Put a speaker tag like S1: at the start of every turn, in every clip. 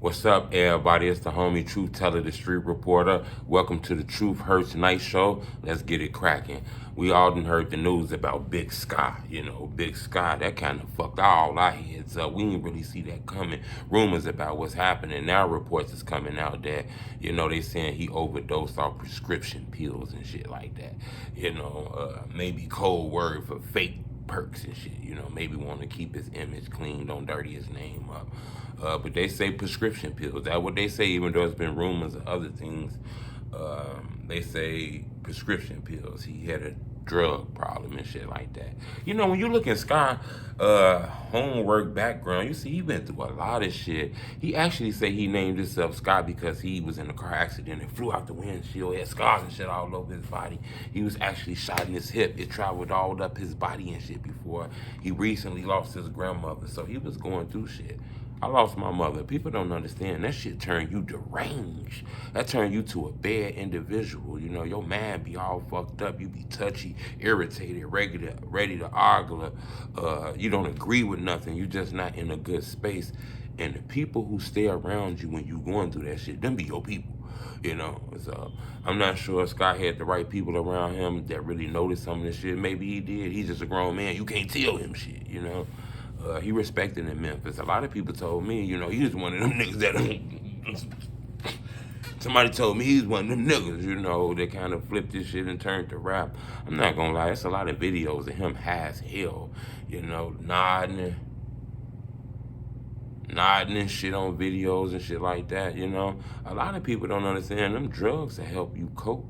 S1: What's up, everybody? It's the homie Truth Teller, the street reporter. Welcome to the Truth Hurts Night Show. Let's get it cracking. We all done heard the news about Big Scarr. Big Scarr, that kind of fucked all our heads up. We didn't really see that coming. Rumors about what's happening. Now reports is coming out that, they saying he overdosed off prescription pills and shit like that. Maybe code word for fake perks and shit, maybe want to keep his image clean, don't dirty his name up. But they say prescription pills. That's what they say, even though there's been rumors of other things. They say prescription pills. He had a drug problem and shit like that. When you look at Scarr homework background, you see he went through a lot of shit. He actually say he named himself Scarr because he was in a car accident and flew out the windshield, had scars and shit all over his body. He was actually shot in his hip. It traveled all up his body and shit before. He recently lost his grandmother, so he was going through shit. I lost my mother. People don't understand. That shit turn you deranged. That turn you to a bad individual. Your mind be all fucked up. You be touchy, irritated, ready to argue. You don't agree with nothing. You just not in a good space. And the people who stay around you when you going through that shit, them be your people. So I'm not sure Scarr had the right people around him that really noticed some of this shit. Maybe he did. He's just a grown man. You can't tell him shit, he respected in Memphis. A lot of people told me, he was one of them niggas that somebody told me he's one of them niggas, that kind of flipped this shit and turned to rap. I'm not gonna lie, it's a lot of videos of him high as hell, nodding and shit on videos and shit like that, A lot of people don't understand them drugs to help you cope.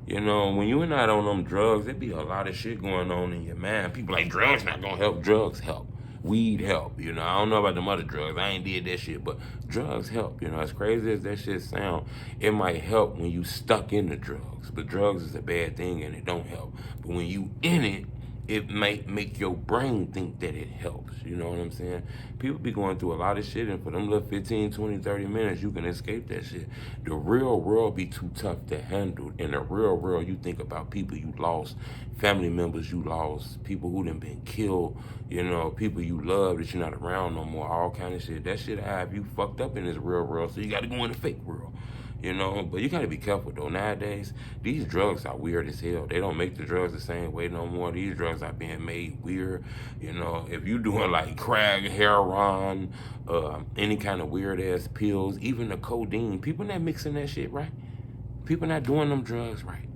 S1: When you're not on them drugs, there be a lot of shit going on in your mind. People like, drugs not gonna help. Drugs help. Weed help, I don't know about them other drugs. I ain't did that shit, but drugs help, As crazy as that shit sound, it might help when you stuck in the drugs. But drugs is a bad thing and it don't help. But when you in it, it might make your brain think that it helps. You know what I'm saying? People be going through a lot of shit, and for them little 15, 20, 30 minutes, you can escape that shit. The real world be too tough to handle. In the real world, you think about people you lost, family members you lost, people who done been killed, people you love that you're not around no more, all kind of shit. That shit have you fucked up in this real world, so you got to go in the fake world. But you gotta be careful though. Nowadays, these drugs are weird as hell. They don't make the drugs the same way no more. These drugs are being made weird. If you doing like crack, heroin, any kind of weird ass pills, even the codeine, people not mixing that shit right. People not doing them drugs right.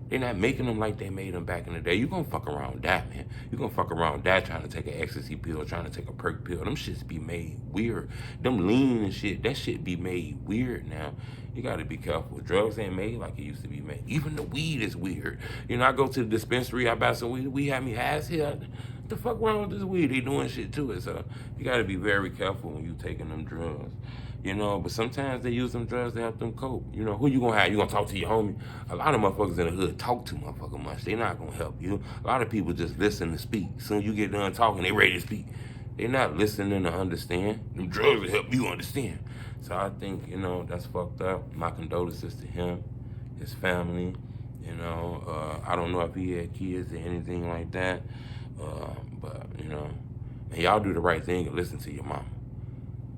S1: They're not making them like they made them back in the day. You gonna fuck around with that, man. You gonna fuck around with that trying to take an ecstasy pill, trying to take a perk pill. Them shits be made weird. Them lean and shit, that shit be made weird now. You gotta be careful. Drugs ain't made like it used to be made. Even the weed is weird. I go to the dispensary, I buy some weed. Weed had me high as hell. What the fuck wrong with this weed? They doing shit to it. So you gotta be very careful when you taking them drugs. But sometimes they use them drugs to help them cope. Who you gonna have? You gonna talk to your homie? A lot of motherfuckers in the hood talk too motherfucking much. They not gonna help you. A lot of people just listen to speak. Soon as you get done talking, they ready to speak. They not listening to understand. Them drugs will help you understand. So I think, that's fucked up. My condolences to him, his family. I don't know if he had kids or anything like that. But, and y'all do the right thing and listen to your mama.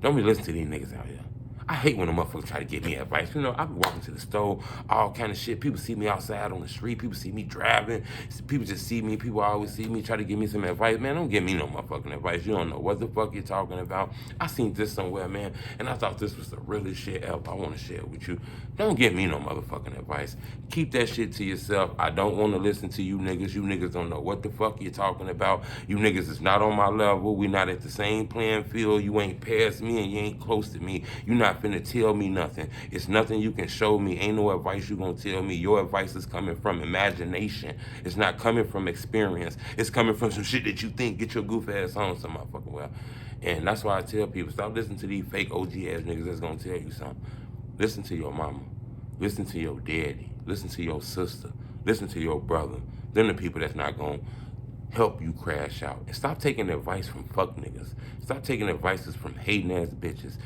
S1: Don't be listening to these niggas out here. I hate when the motherfuckers try to give me advice. I be walking to the store, all kind of shit. People see me outside on the street. People see me driving. People just see me. People always see me, try to give me some advice. Man, don't give me no motherfucking advice. You don't know what the fuck you're talking about. I seen this somewhere, man, and I thought this was the realest shit ever. I want to share it with you. Don't give me no motherfucking advice. Keep that shit to yourself. I don't want to listen to you niggas. You niggas don't know what the fuck you're talking about. You niggas is not on my level. We not at the same playing field. You ain't past me and you ain't close to me. You not finna tell me nothing. It's nothing you can show me. Ain't no advice you gonna tell me. Your advice is coming from imagination. It's not coming from experience. It's coming from some shit that you think. Get your goof ass on some motherfucking well. And that's why I tell people, stop listening to these fake OG ass niggas that's gonna tell you something. Listen to your mama. Listen to your daddy. Listen to your sister. Listen to your brother. Them the people that's not gonna help you crash out. And stop taking advice from fuck niggas. Stop taking advices from hating ass bitches.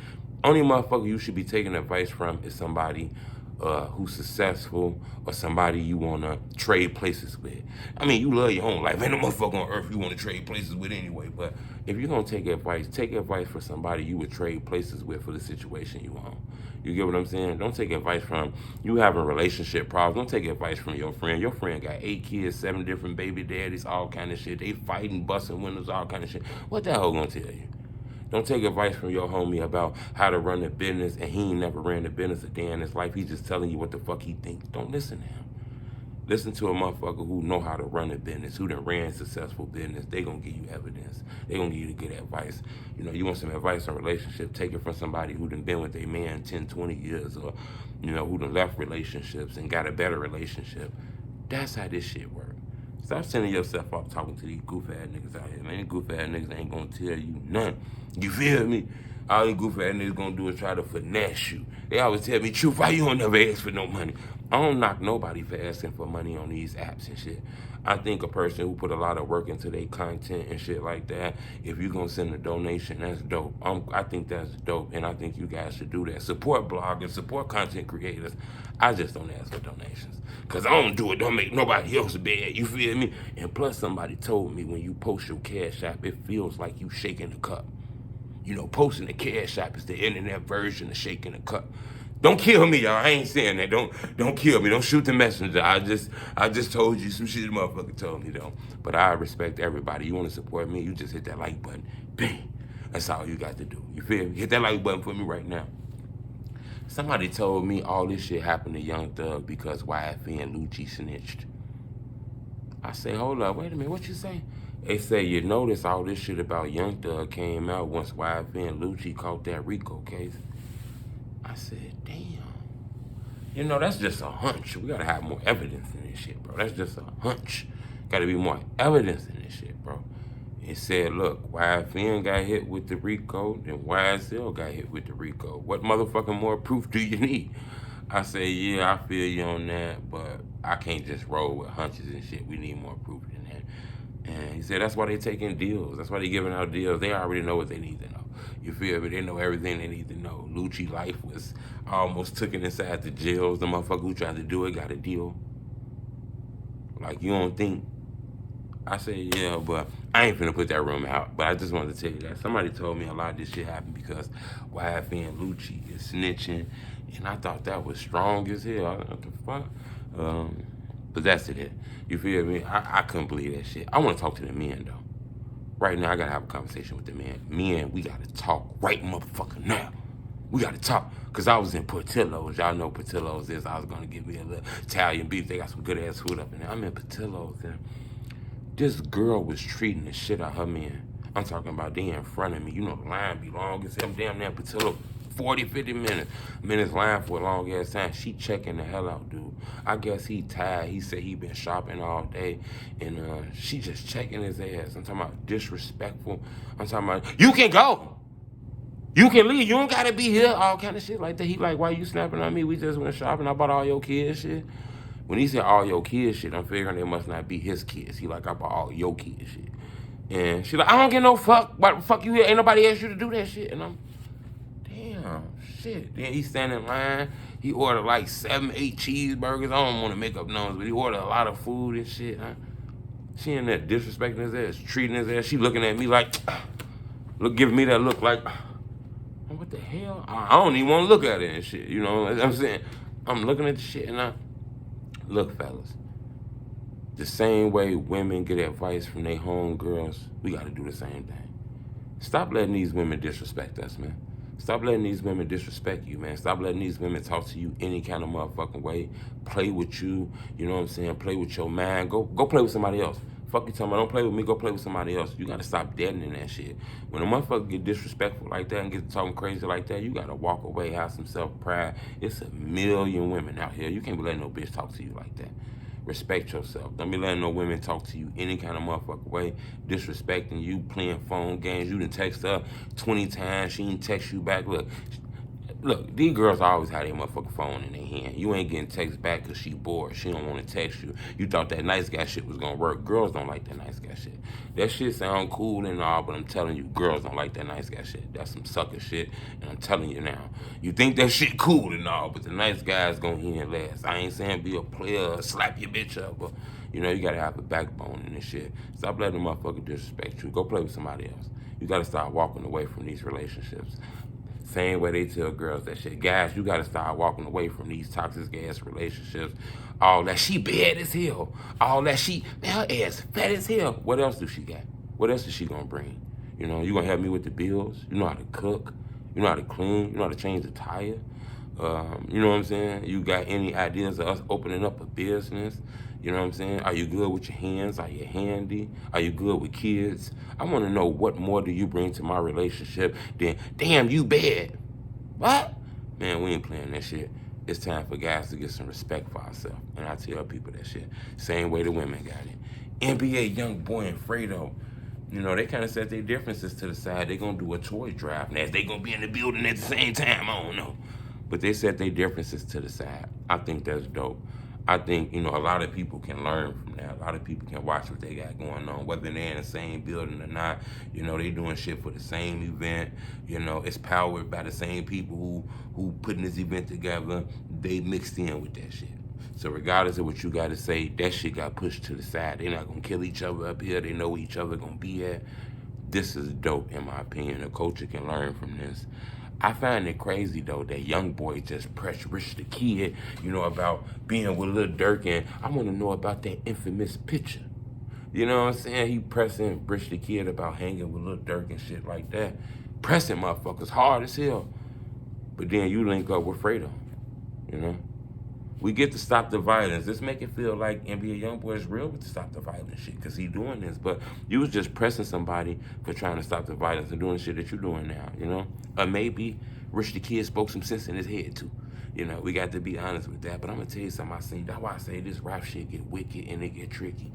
S1: Only motherfucker you should be taking advice from is somebody who's successful or somebody you want to trade places with. I mean, you love your own life. Ain't no motherfucker on earth you want to trade places with anyway. But if you're going to take advice from somebody you would trade places with for the situation you want. You get what I'm saying? Don't take advice from you having relationship problems. Don't take advice from your friend. Your friend got 8 kids, 7 different baby daddies, all kind of shit. They fighting, busting windows, all kind of shit. What the hell gonna tell you? Don't take advice from your homie about how to run a business and he ain't never ran a business a day in his life. He's just telling you what the fuck he thinks. Don't listen to him. Listen to a motherfucker who know how to run a business, who done ran successful business. They gonna give you evidence. They gonna give you the good advice. You know, you want some advice on relationship, take it from somebody who done been with their man 10, 20 years or, you know, who done left relationships and got a better relationship. That's how this shit works. Stop sending yourself up talking to these goof ass niggas out here, man. These goof ass niggas ain't gonna tell you nothing. You feel me? All these goof ass niggas gonna do is try to finesse you. They always tell me, truth, why you don't never ask for no money? I don't knock nobody for asking for money on these apps and shit. I think a person who put a lot of work into their content and shit like that, if you gonna send a donation, that's dope. I think that's dope, and I think you guys should do that. Support bloggers, support content creators. I just don't ask for donations. Cause I don't do it, don't make nobody else bad, you feel me? And plus somebody told me when you post your Cash App, it feels like you shaking the cup. You know, posting the Cash App is the internet version of shaking the cup. Don't kill me, y'all. I ain't saying that. Don't kill me. Don't shoot the messenger. I just told you some shit the motherfucker told me though. But I respect everybody. You want to support me, you just hit that like button. Bang. That's all you got to do. You feel me? Hit that like button for me right now. Somebody told me all this shit happened to Young Thug because YFN and Lucci snitched. I say, hold up, wait a minute, what you say? They say, you notice all this shit about Young Thug came out once YFN and Lucci caught that Rico case. I said, damn. You know, that's just a hunch. We gotta have more evidence in this shit, bro. That's just a hunch. Gotta be more evidence in this shit, bro. It said, look, YFN got hit with the Rico, then YSL got hit with the Rico. What motherfucking more proof do you need? I say, yeah, I feel you on that, but I can't just roll with hunches and shit. We need more proof than that. And he said, that's why they taking deals. That's why they giving out deals. They already know what they need to know. You feel me? They know everything they need to know. Lucci life was almost took it inside the jails. The motherfucker who tried to do it got a deal. Like, you don't think? I say, yeah, but I ain't finna put that room out. But I just wanted to tell you that. Somebody told me a lot of this shit happened because YFN and Lucci is snitching. And I thought that was strong as hell. What the fuck? But that's it. You feel me? I couldn't believe that shit. I want to talk to the men, though. Right now, I got to have a conversation with the men. Men, we got to talk right motherfucker now. We got to talk. Because I was in Portillo's. Y'all know Portillo's is. I was going to get me a little Italian beef. They got some good-ass food up in there. I'm in Portillo's, and this girl was treating the shit out of her man. I'm talking about they in front of me. You know the line be long as hell. Damn near Portillo, 40, 50 minutes. I'm in this line for a long ass time. She checking the hell out, dude. I guess he tired. He said he been shopping all day. And she just checking his ass. I'm talking about disrespectful. I'm talking about, you can go. You can leave. You don't gotta be here. All kind of shit like that. He like, why you snapping on me? We just went shopping. I bought all your kids shit. When he said all your kids shit, I'm figuring it must not be his kids. He like, I bought all your kids shit. And she like, I don't get no fuck. Why the fuck you here? Ain't nobody asked you to do that shit. And I'm, damn, shit. Then he standing in line. He ordered like 7, 8 cheeseburgers. I don't want to make up numbers, but he ordered a lot of food and shit. She in there disrespecting his ass, treating his ass. She looking at me like, look, giving me that look like, what the hell? I don't even want to look at it and shit. You know what I'm saying? I'm looking at the shit and look, fellas. The same way women get advice from their homegirls, we got to do the same thing. Stop letting these women disrespect us, man. Stop letting these women disrespect you, man. Stop letting these women talk to you any kind of motherfucking way. Play with you, you know what I'm saying? Play with your mind. Go play with somebody else. Fuck you talking about, don't play with me, go play with somebody else. You got to stop deadening that shit. When a motherfucker get disrespectful like that and get talking crazy like that, you got to walk away, have some self-pride. It's a million women out here. You can't be letting no bitch talk to you like that. Respect yourself. Don't be letting no women talk to you any kind of motherfucking way, disrespecting you, playing phone games. You done text her 20 times, she didn't text you back. Look, Look, these girls always have their motherfucking phone in their hand. You ain't getting text back because she bored. She don't want to text you. You thought that nice guy shit was going to work. Girls don't like that nice guy shit. That shit sound cool and all, but I'm telling you, girls don't like that nice guy shit. That's some sucker shit, and I'm telling you now. You think that shit cool and all, but the nice guy's going to hear last. I ain't saying be a player or slap your bitch up, but, you know, you got to have a backbone in this shit. Stop letting a motherfucker disrespect you. Go play with somebody else. You got to start walking away from these relationships. Same way they tell girls that shit. Guys, you gotta start walking away from these toxic ass relationships. All that she bad as hell. All that she, man, her ass fat as hell. What else do she got? What else is she gonna bring? You know, you gonna help me with the bills? You know how to cook? You know how to clean? You know how to change the tire? You know what I'm saying? You got any ideas of us opening up a business? You know what I'm saying? Are you good with your hands? Are you handy? Are you good with kids? I want to know what more do you bring to my relationship than, damn, you bad. What? Man, we ain't playing that shit. It's time for guys to get some respect for ourselves. And I tell people that shit. Same way the women got it. NBAYoungboy and Fredo, you know, they kind of set their differences to the side. They going to do a toy drive. Now, if they going to be in the building at the same time, I don't know. But they set their differences to the side. I think that's dope. I think, you know, a lot of people can learn from that. A lot of people can watch what they got going on, whether they're in the same building or not. You know, they doing shit for the same event. You know, it's powered by the same people who putting this event together. They mixed in with that shit. So regardless of what you got to say, that shit got pushed to the side. They're not going to kill each other up here. They know where each other going to be at. This is dope, in my opinion. A culture can learn from this. I find it crazy, though, that YoungBoy just pressed Rich the Kid, you know, about being with Lil Durk, and I want to know about that infamous picture. You know what I'm saying? He pressing Rich the Kid about hanging with Lil Durk and shit like that. Pressing motherfuckers hard as hell. But then you link up with Fredo, you know? We get to stop the violence. Let's make it feel like NBAYoungboy is real with the stop the violence shit, because he doing this. But you was just pressing somebody for trying to stop the violence and doing shit that you're doing now, you know? Or maybe Rich the Kid spoke some sense in his head, too. You know, we got to be honest with that. But I'm going to tell you something I seen. That's why I say this rap shit get wicked and it get tricky.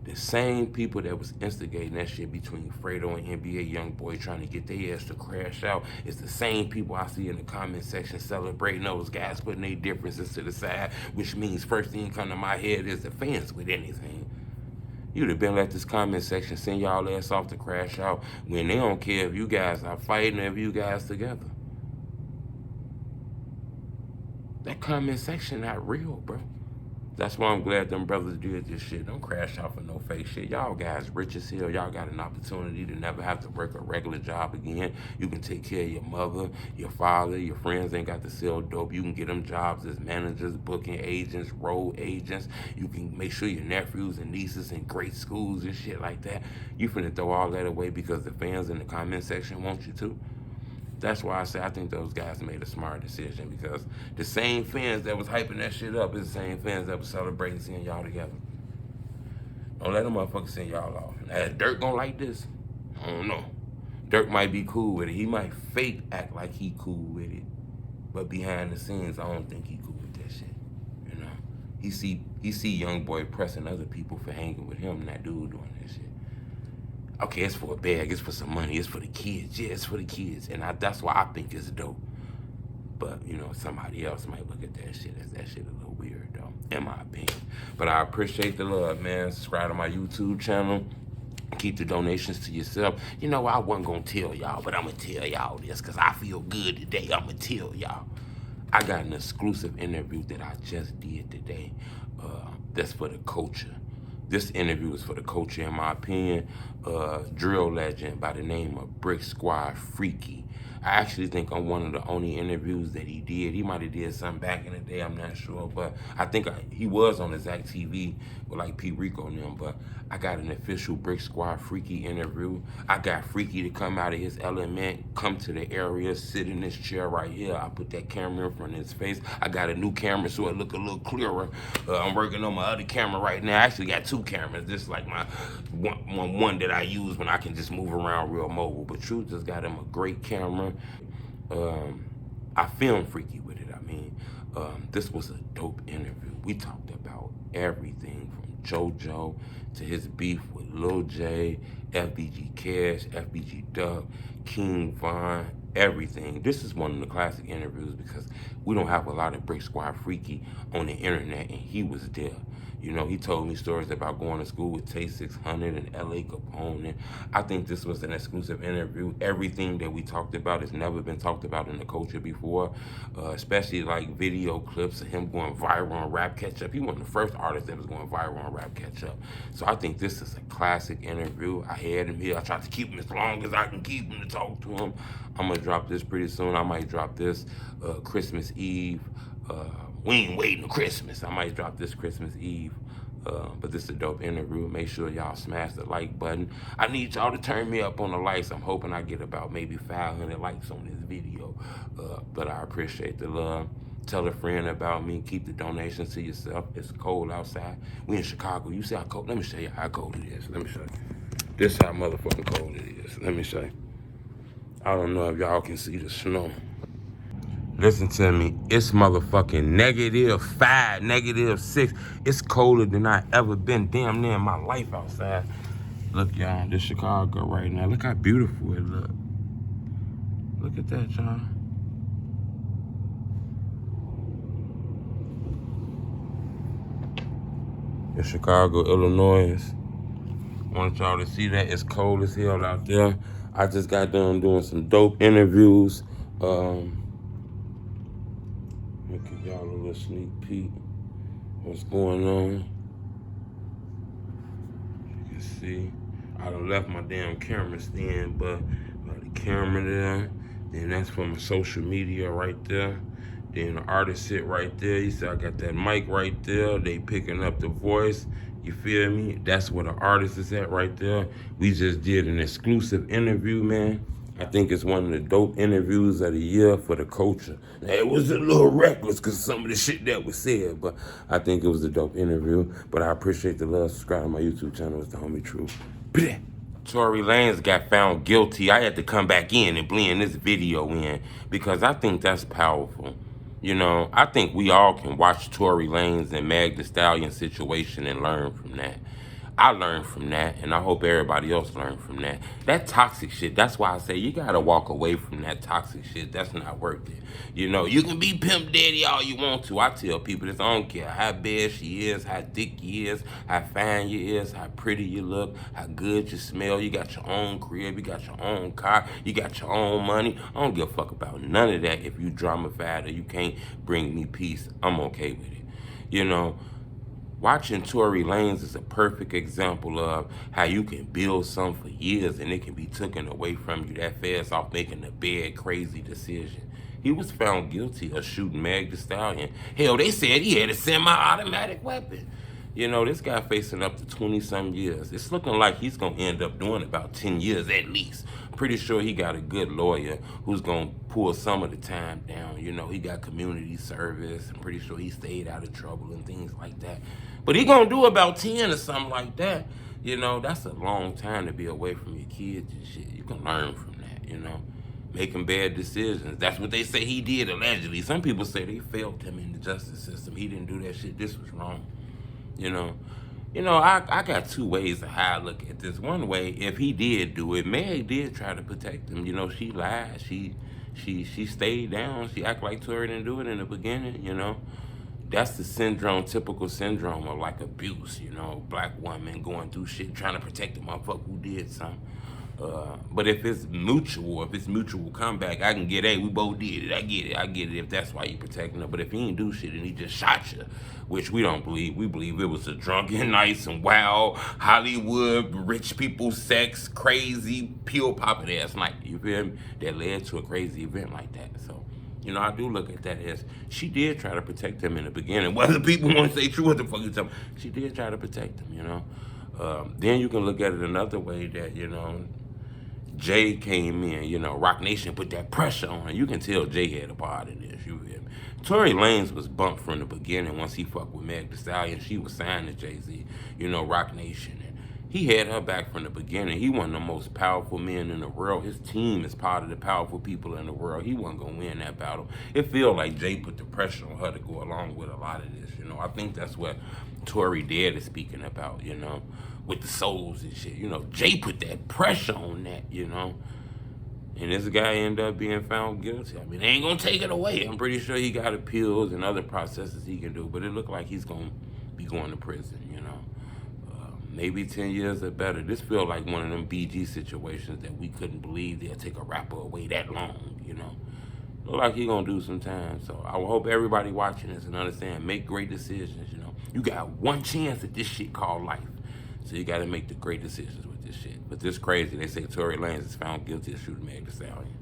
S1: The same people that was instigating that shit between Fredo and NBAYoungboy trying to get their ass to crash out is the same people I see in the comment section celebrating those guys putting their differences to the side, which means first thing come to my head is the fans with anything. You'd have been let this comment section send y'all ass off to crash out when they don't care if you guys are fighting or if you guys together. That comment section not real, bro. That's why I'm glad them brothers did this shit. Don't crash out for no fake shit. Y'all guys rich as hell. Y'all got an opportunity to never have to work a regular job again. You can take care of your mother, your father, your friends ain't got to sell dope. You can get them jobs as managers, booking agents, road agents. You can make sure your nephews and nieces in great schools and shit like that. You finna throw all that away because the fans in the comment section want you to. That's why I say I think those guys made a smart decision, because the same fans that was hyping that shit up is the same fans that was celebrating seeing y'all together. Don't let them motherfuckers send y'all off. Now, is Durk gonna like this? I don't know. Durk might be cool with it. He might fake act like he cool with it. But behind the scenes, I don't think he cool with that shit. You know? He see YoungBoy pressing other people for hanging with him and that dude doing that shit. Okay, it's for a bag, it's for some money, it's for the kids. Yeah, it's for the kids. And that's why I think it's dope. But, you know, somebody else might look at that shit as that shit a little weird, though, in my opinion. But I appreciate the love, man. Subscribe to my YouTube channel. Keep the donations to yourself. You know, I wasn't going to tell y'all, but I'm going to tell y'all this because I feel good today. I'm going to tell y'all. I got an exclusive interview that I just did today that's for the culture. This interview is for the culture, in my opinion. Drill legend by the name of Brick Squad Freaky. I actually think I'm one of the only interviews that he did. He might have did something back in the day, I'm not sure. But I think he was on the Zach TV with like Pete Rico and them. But I got an official Brick Squad Freaky interview. I got Freaky to come out of his element, come to the area, sit in this chair right here. I put that camera in front of his face. I got a new camera so it look a little clearer. I'm working on my other camera right now. I actually got two cameras. This is like my one that I use when I can just move around real mobile. But Truth just got him a great camera. I filmed Freaky with it. I mean, this was a dope interview. We talked about everything from JoJo to his beef with Lil J, FBG Cash, FBG Duck, King Von, everything. This is one of the classic interviews because we don't have a lot of Brick Squad Freaky on the internet, and he was there. You know, he told me stories about going to school with Tay 600 and L.A. Capone. And I think this was an exclusive interview. Everything that we talked about has never been talked about in the culture before, especially like video clips of him going viral on Rap Catch Up. He wasn't the first artist that was going viral on Rap Catch Up. So I think this is a classic interview. I had him here. I tried to keep him as long as I can keep him to talk to him. I'm going to drop this pretty soon. I might drop this Christmas Eve. We ain't waiting to Christmas. I might drop this Christmas Eve. But this is a dope interview. Make sure y'all smash the like button. I need y'all to turn me up on the likes. I'm hoping I get about maybe 500 likes on this video. But I appreciate the love. Tell a friend about me. Keep the donations to yourself. It's cold outside. We in Chicago. You see how cold? Let me show you how cold it is. Let me show you. This is how motherfucking cold it is. Let me show you. I don't know if y'all can see the snow. Listen to me, it's motherfucking -5, -6. It's colder than I ever been damn near in my life outside. Look, y'all, this Chicago right now. Look how beautiful it look. Look at that, y'all. It's Chicago, Illinois. Want y'all to see that. It's cold as hell out there. I just got done doing some dope interviews. Look at y'all a little sneak peek. What's going on? You can see. I done left my damn camera stand, but the camera there. Then that's from my social media right there. Then the artist sit right there. You see I got that mic right there. They picking up the voice. You feel me? That's where the artist is at right there. We just did an exclusive interview, man. I think it's one of the dope interviews of the year for the culture. Now, it was a little reckless because some of the shit that was said, but I think it was a dope interview. But I appreciate the love. Subscribe to my YouTube channel. It's the homie True. Tory Lanez got found guilty. I had to come back in and blend this video in because I think that's powerful. You know, I think we all can watch Tory Lanez and Meg Thee Stallion situation and learn from that. I learned from that, and I hope everybody else learned from that. That toxic shit, that's why I say you gotta walk away from that toxic shit. That's not worth it. You know, you can be Pimp Daddy all you want to. I tell people this, I don't care how bad she is, how thick you is, how fine you is, how pretty you look, how good you smell. You got your own crib, you got your own car, you got your own money. I don't give a fuck about none of that. If you drama-fied or you can't bring me peace, I'm okay with it. You know, watching Tory Lanez is a perfect example of how you can build something for years and it can be taken away from you that fast off making a bad, crazy decision. He was found guilty of shooting Meg Thee Stallion. Hell, they said he had a semi-automatic weapon. You know, this guy facing up to 20-some years. It's looking like he's going to end up doing about 10 years at least. Pretty sure he got a good lawyer who's going to pull some of the time down. You know, he got community service. I'm pretty sure he stayed out of trouble and things like that. But he going to do about 10 or something like that. You know, that's a long time to be away from your kids and shit. You can learn from that, you know. Making bad decisions. That's what they say he did, allegedly. Some people say they failed him in the justice system. He didn't do that shit. This was wrong. You know, I got two ways of how I look at this. One way, if he did do it, Meg did try to protect him. You know, she lied. She stayed down. She acted like Tory didn't do it in the beginning, you know. That's the syndrome, typical syndrome of like abuse, you know, black woman going through shit, trying to protect the motherfucker who did something. But if it's mutual comeback, I can get, hey, we both did it. I get it if that's why you protecting her. But if he ain't do shit and he just shot you, which we don't believe, we believe it was a drunken night, some wild Hollywood, rich people sex, crazy, pill popping ass night, you feel me? That led to a crazy event like that. So, you know, I do look at that as she did try to protect him in the beginning. Whether people want to say true, what the fuck you tell me, she did try to protect him, you know. Then you can look at it another way that, you know, Jay came in, you know, Rock Nation put that pressure on him. You can tell Jay had a part in this, you feel me? Tory Lanez was bumped from the beginning. Once he fucked with Meg Thee Stallion, she was signed to Jay-Z, you know, Rock Nation. And he had her back from the beginning. He wasn't the most powerful man in the world. His team is part of the powerful people in the world. He wasn't going to win that battle. It feel like Jay put the pressure on her to go along with a lot of this, you know. I think that's what Tory Dead is speaking about, you know, with the souls and shit. You know, Jay put that pressure on that, you know. And this guy ended up being found guilty. I mean, they ain't gonna take it away. I'm pretty sure he got appeals and other processes he can do, but it looked like he's gonna be going to prison, you know. Maybe 10 years or better. This feels like one of them BG situations that we couldn't believe they'll take a rapper away that long, you know. Look like he gonna do some time. So I hope everybody watching this and understand, make great decisions, you know. You got one chance at this shit called life. So you gotta make the great decisions with this shit. But this crazy, they say Tory Lanez is found guilty of shooting Meg Thee Stallion.